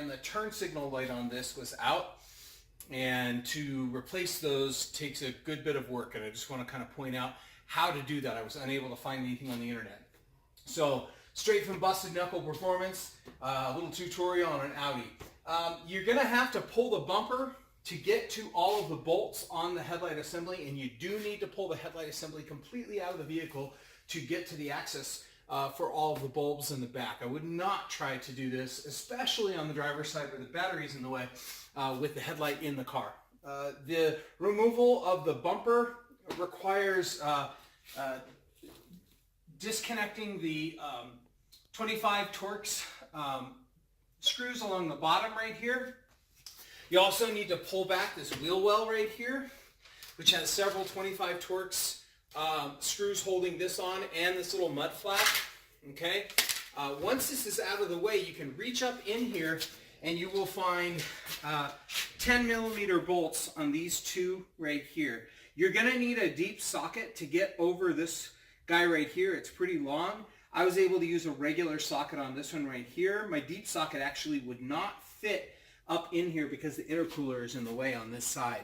and the turn signal light on this was out. And to replace those takes a good bit of work, and I just want to kind of point out how to do that. I was unable to find anything on the internet. So, straight from Busted Knuckle Performance, a little tutorial on an Audi. You're going to have to pull the bumper to get to all of the bolts on the headlight assembly, and you do need to pull the headlight assembly completely out of the vehicle to get to the access for all of the bulbs in the back. I would not try to do this, especially on the driver's side where the battery's in the way, with the headlight in the car. The removal of the bumper requires disconnecting the 25 Torx screws along the bottom right here. You also need to pull back this wheel well right here, which has several 25 Torx screws holding this on, and this little mud flap. Okay. Once this is out of the way, you can reach up in here and you will find 10 millimeter bolts on these two right here. You're going to need a deep socket to get over this guy right here. It's pretty long. I was able to use a regular socket on this one right here. My deep socket actually would not fit up in here because the intercooler is in the way on this side.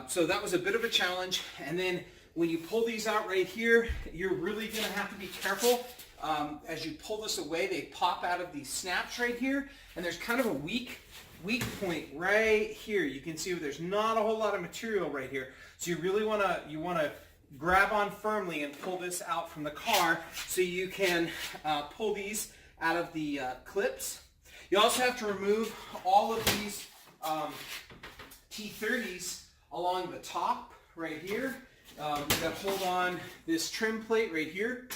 So that was a bit of a challenge. And then when you pull these out right here, you're really going to have to be careful. As you pull this away, they pop out of these snaps right here, and there's kind of a weak point right here. You can see there's not a whole lot of material right here. So you really want to grab on firmly and pull this out from the car so you can pull these out of the clips. You also have to remove all of these T30s along the top right here that hold on this trim plate right here.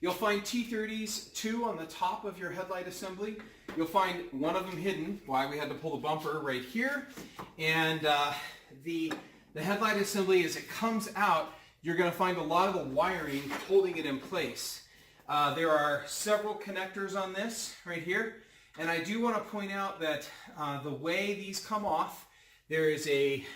You'll find T30s, 2 on the top of your headlight assembly. You'll find one of them hidden, why we had to pull the bumper right here. And the headlight assembly, as it comes out, you're going to find a lot of the wiring holding it in place. There are several connectors on this right here. And I do want to point out that the way these come off, there is a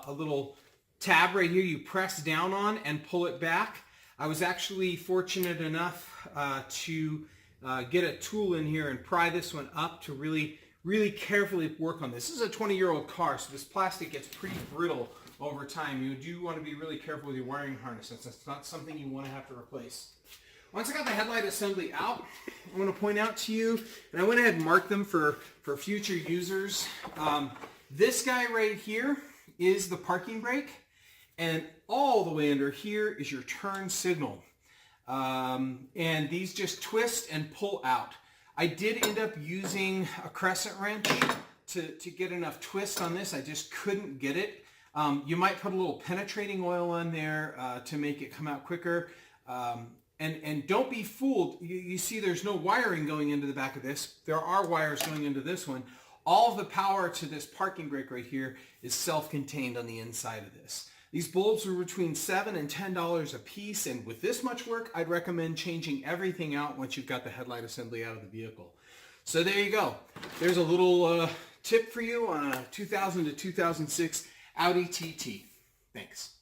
little tab right here you press down on and pull it back. I was actually fortunate enough to get a tool in here and pry this one up to really carefully work on this. This is a 20-year-old car, so this plastic gets pretty brittle over time. You do want to be really careful with your wiring harnesses. That's not something you want to have to replace. Once I got the headlight assembly out, I want to point out to you, and I went ahead and marked them for future users. This guy right here is the parking brake, and all the way under here is your turn signal. And these just twist and pull out. I did end up using a crescent wrench to get enough twist on this. I just couldn't get it. You might put a little penetrating oil on there to make it come out quicker. And don't be fooled. You see there's no wiring going into the back of this. There are wires going into this one. All of the power to this parking brake right here is self-contained on the inside of this. These bulbs are between $7 and $10 a piece, and with this much work, I'd recommend changing everything out once you've got the headlight assembly out of the vehicle. So there you go. There's a little tip for you on a 2000 to 2006 Audi TT. Thanks.